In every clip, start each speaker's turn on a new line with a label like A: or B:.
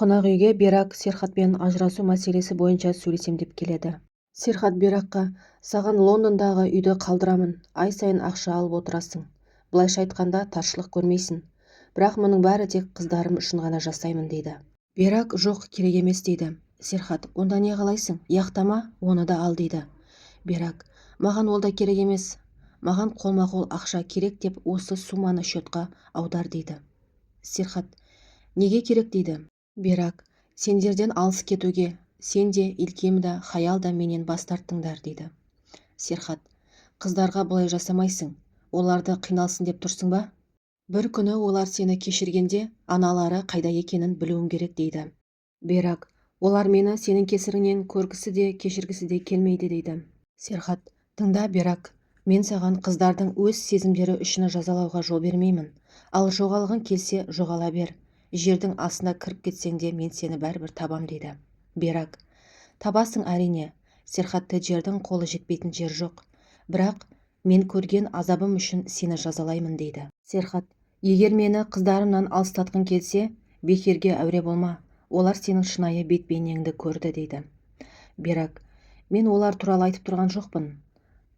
A: қонақ үйге Берак Серхатпен ажырасу мәселесі бойынша сөйлесем деп келеді. Серхат Беракқа: саған Лондондағы үйді қалдырамын, ай сайын ақша алып отырасың. Былайша айтқанда таршылық көрмейсің. Бірақ мұның бәрі тек қыздарым үшін ғана жасаймын дейді. Берак: жоқ, керек емес дейді. Серхат: онда не қалайсың, яқтама, оны да ал дейді. Берак: маған ол да керек емес. Маған қолма-қол ақша керек деп осы сумманы счетқа аудар дейді. Серхат: неге керек дейді. Берак: сендерден алыс кетуге, сен де Илкем да Хаял да менен бас тарттыңдар дейді. Серхат: қыздарға бұлай жасамайсың, оларды қиналсын деп тұрсың ба? Бір күні олар сені кешіргенде аналары қайда екенін білуің керек дейді. Берак: олар мені сенің кесіріңнен көргісі де кешіргісі де келмейді дейді. Серхат: тыңда Берак, мен саған қыздардың өз сезімдері үшін жазалауға жол бермеймін. Ал жоғалғың келсе жоғала бер. Жердің астына кіріп кетсең де мен сені бәрібір табам дейді. Берак: табасың әрине. Серхатты жердің қолы жетпейтін жер жоқ. Бірақ мен көрген азабым үшін сені жазалаймын дейді. Серхат: егер мені қыздарымнан алыстатқың келсе, бекерге әуре болма. Олар сенің шынайы бет-бейнеңді көрді дейді. Берак: мен олар туралы айтып тұрған жоқпын.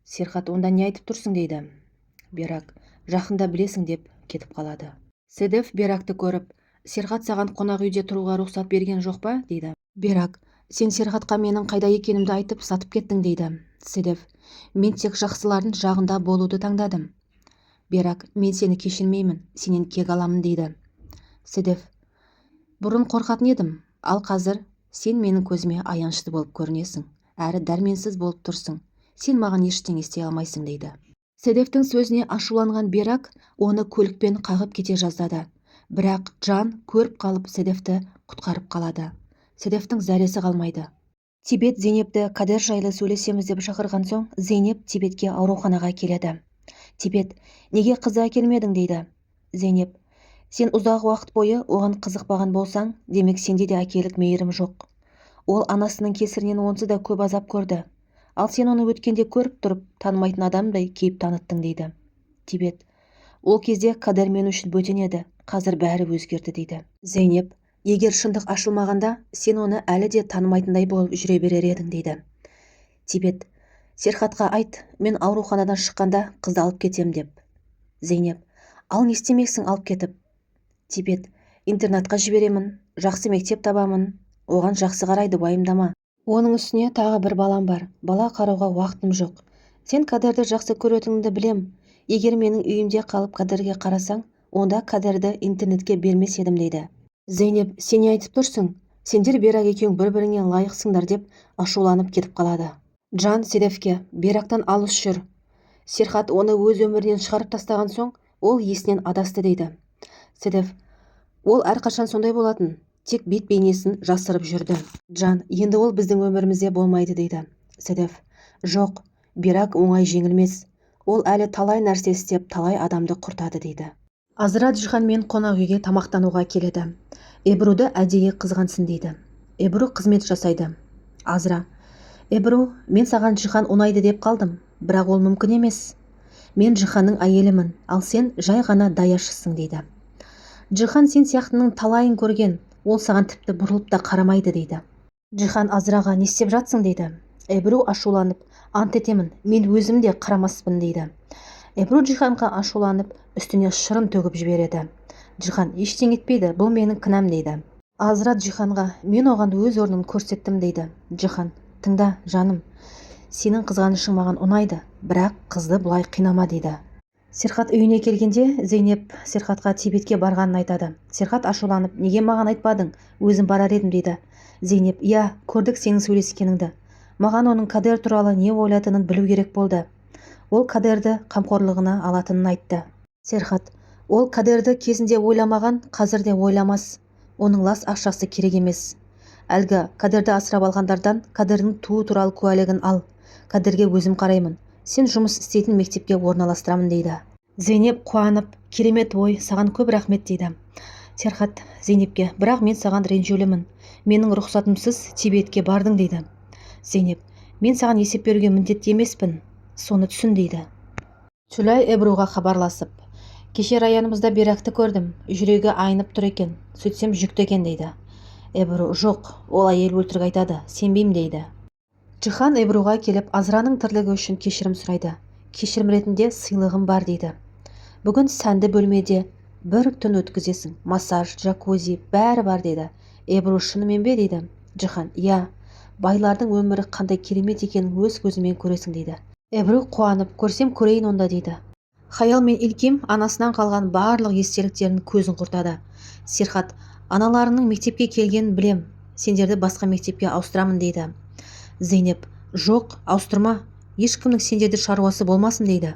A: Серхат: онда не айтып тұрсың дейді. Берак: жақында білесің деп кетіп қалады. Седеф Беракты көріп: Серхат саған қонақ үйде тұруға рұқсат берген жоқ па дейді. Берак: сен Серхатқа менің қайда екенімді айтып сатып кеттің дейді. Седеф: мен тек жақсылардың жағында болуды таңдадым. Берак: мен сені кешірмеймін, сенен кек аламын дейді. Седеф: бұрын қорқатын едім, ал қазір сен менің көзіме аянышты болып көрінесің, әрі дәрменсіз болып тұрсың. Сен маған ештеңе істей алмайсың дейді. Седефтің сөзіне ашуланған Берак оны көлікпен қағып кете жаздады. Бірақ Джан көріп қалып Седефті құтқарып қалады. Седефтің зәресі қалмайды. Тибет Зейнепті Кадер жайлы сөйлесеміз деп шақырған соң, Зейнеп Тибетке ауруханаға келеді. Тибет: неге қыз әкелмедің дейді. Зейнеп: сен ұзақ уақыт бойы оған қызықпаған болсаң, демек сенде де әкелік мейірім жоқ. Ол анасының кесірінен онсыз да көп азап көрді. Ал сен оны өткенде көріп тұрып, танымайтын адамдай кейіп таныттың дейді. Тибет: ол кезде Кадер мен үшін бөтен еді, қазір бәрі өзгерді дейді. Зейнеп: егер шындық ашылмағанда, сен оны әлі де танымайтындай болып жүре берер едің дейді. Тибет: Серхатқа айт, мен ауруханадан шыққанда қызды алып кетем деп. Зейнеп: ал не істемексің алып кетіп? Тибет: интернатқа жіберемін, жақсы мектеп табамын, оған жақсы қарайды, уайымдама. Оның үстіне тағы бір балам бар, бала қарауға уақытым жоқ. Сен Кадерді жақсы көретініңді білем. Егер менің үйімде қалып Кадерге қарасаң, онда Кадерді интернетке бермес едім дейді. Зейнеп: сен не айтып тұрсың? Сендер Берак екеуің бір-біріңе лайықсыңдар деп ашуланып кетіп қалады. Джан Седефке: Берактан алыс жүр. Серхат оны өз өмірінен шығарып тастаған соң, ол есінен адасты дейді. Седеф: ол әрқашан сондай болатын, тек бет-бейнесін жасырып жүрді. Джан: енді ол біздің өмірімізде болмайды дейді. Седеф: жоқ, Берак оңай жеңілмес. Ол әлі талай нәрсе істеп, талай адамды құртады дейді. Азра Джиханмен қонақ үйге тамақтануға келеді. Эбруді әдейі қызғансын дейді. Эбру қызмет жасайды. Азра: Эбру, мен саған Джихан ұнайды деп қалдым, бірақ ол мүмкін емес. Мен Джиханның әйелімін, ал сен жай ғана даяшысың дейді. Джихан сен сияқтының талайын көрген, ол саған тіпті бұрылып та қарамайды дейді. Джихан Азраға: не істеп жатсың дейді. Эбру ашуланып: ант етемін, мен өзім де қарамаспын дейді. Эбру Джиханға ашуланып, үстіне шырын төгіп жібереді. Джихан: ештеңе етпейді, бұл менің кінәм дейді. Азра Джиханға: мен оған өз орнын көрсеттім дейді. Джихан: тыңда, жаным, сенің қызғанышың маған ұнайды, бірақ қызды бұлай қинама дейді. Серхат үйіне келгенде Зейнеп Серхатқа Тибетке барғанын айтады. Серхат ашуланып: неге маған айтпадың, өзім барар едім дейді. Зейнеп: иә, көрдік сенің сөйлескеніңді. Маған оның Кадер туралы не ойлайтынын білу керек болды. Ол Кадерді қамқорлығына алатынын айтты. Серхат: ол Кадерді кезінде ойламаған, қазір де ойламас. Оның лас ақшасы керек емес. Әлгі Кадерді асырап алғандардан Кадердің туы туралы куәлігін ал. Кадерге өзім қараймын. Сен жұмыс істейтін мектепке орналастырамын дейді. Зейнеп қуанып: керемет ой, саған көп рахмет дейді. Серхат Зейнепке: бірақ мен саған ренжулімін. Менің рұқсатымсыз Тибетке бардың дейді. Зейнеп: мен саған есеп беруге міндетті емеспін, соны түсін дейді. Чулай Эбруға хабарласып: кеше районымызда Беракты көрдім, жүрегі айнып тұр екен, сөйтсем жүкті екен дейді. Эбру: жоқ, ол әйел өлтірік айтады, сенбеймін дейді. Джихан Эбруға келіп Азраның тірлігі үшін кешірім сұрайды. Кешірім ретінде сыйлығым бар дейді. Бүгін сәнді бөлмеде бір түн өткізесің, массаж, джакузи, бәрі бар дейді. Эбру: шынымен бе дейді. Джихан: иә, байлардың өмірі қандай керемет екенін өз көзімен көресің дейді. Эбру қуанып: көрсем көрейін онда дейді. Хаял мен Илким анасынан қалған барлық естеліктерін көзін құртады. Серхат: аналарының мектепке келгенін білем, сендерді басқа мектепке ауыстырамын дейді. Зейнеп: жоқ, ауыстырма, ешкімнің сендерде шаруасы болмасын дейді.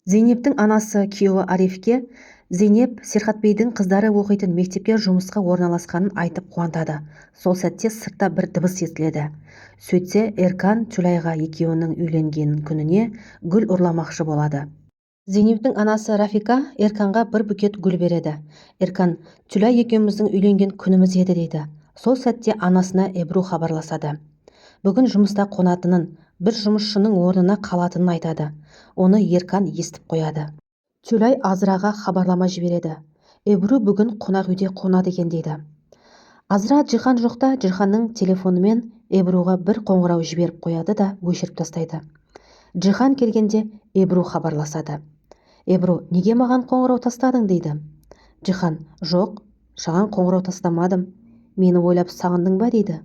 A: Зейнептің анасы күйеуі Арифке Зейнеп Серхатбейдің қыздары оқитын мектепке жұмысқа орналасқанын айтып қуантады. Сол сәтте сыртта бір дыбыс естіледі. Сөйтсе Эркан Түлайға екеуінің үйленген күніне гүл ұрламақшы болады. Зейнептің анасы Рафика Эрканға бір букет гүл береді. Эркан: Түлай екеуміздің үйленген күніміз еді дейді. Сол сәтте анасына Эбру хабарласады. Бүгін жұмыста қонатынын, бір жұмысшының орнына қалатынын айтады. Оны Эркан естіп қояды. Түлай Азраға хабарлама жібереді. Эбру бүгін қонақ үйде қонады екен дейді. Азра Джихан жоқта Джиханның телефонымен Эбруға бір қоңырау жіберіп қояды да өшіріп тастайды. Джихан келгенде Эбру хабарласады. Эбру: неге маған қоңырау тастадың дейді. Джихан: жоқ, саған қоңырау тастамадым, мені ойлап сағындың ба дейді.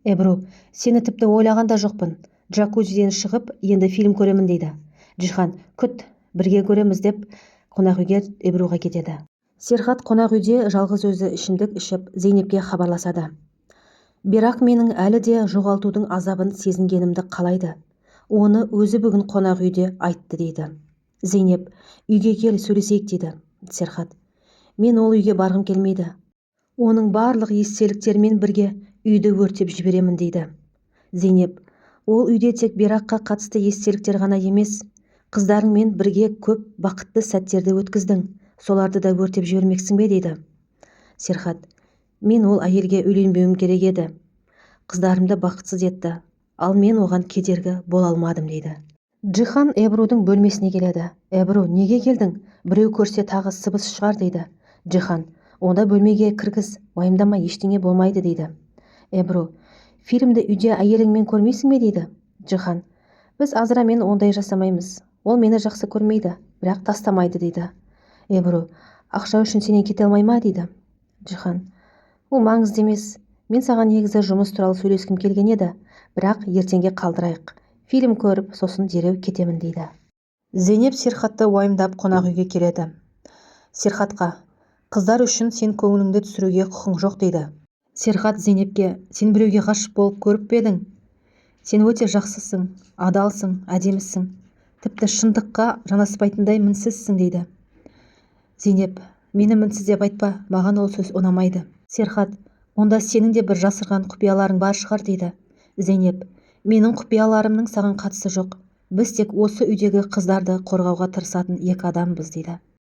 A: Эбру: сені тіпті ойлаған да жоқпын, джакузиден шығып енді фильм көремін дейді. Джихан: күт, бірге көреміз деп қонақ үйге Эбруға кетеді. Серхат қонақ үйде жалғыз өзі ішімдік ішіп Зейнепке хабарласады. Бірақ менің әлі де жоғалтудың азабын сезінгенімді қалайды. Оны өзі бүгін қонақ үйде айтты дейді. Зейнеп: үйге кел, сөйлесейік дейді. Серхат: мен ол үйге барғым келмейді. Оның барлық естеліктерімен бірге үйді өртеп жіберемін дейді. Зейнеп: ол үйде тек Бераққа қатысты естеліктер ғана емес, қыздарыңмен бірге көп бақытты сәттерді өткіздің, соларды да өртеп жібермексің бе дейді. Серхат: мен ол әйелге үйленбеуім керек еді. Қыздарымды бақытсыз етті, ал мен оған кедергі бола алмадым дейді. Джихан Эбрудың бөлмесіне келеді. Эбру: неге келдің? Біреу көрсе тағы сыбыс шығар дейді. Джихан: онда бөлмеге кіргіз, уайымдама, ештеңе болмайды дейді. Эбру: фильмді үйде әйеліңмен көрмейсің бе дейді. Джихан: біз Азрамен ондай жасамаймыз. Ол мені жақсы көрмейді, бірақ тастамайды дейді. Эбру: ақша үшін сенен кете алмай ма дейді. Джихан: ол маңызды емес. Мен саған негізі жұмыс туралы сөйлескім келген еді, бірақ ертеңге қалдырайық. Фильм көріп, сосын дереу кетемін дейді. Зейнеп Серхатты уайымдап қонақ үйге келеді. Серхатқа: қыздар үшін сен көңіліңді түсіруге құқың жоқ дейді. Серхат Зейнепке: сен біреуге ғашық болып көріп пе едің? Сен өте жақсысың, адалсың, әдемісің. Тіпті шындыққа жанаспайтындай мінсізсің дейді. Зейнеп: мені мінсіз деп айтпа, маған ол сөз ұнамайды. Серхат: онда сенің де бір жасырған құпияларың бар шығар дейді. Зейнеп: менің құпияларымның саған қатысы жоқ. Біз тек осы үйдегі қыздарды қорғауға тырысатын екі адамбыз дейді.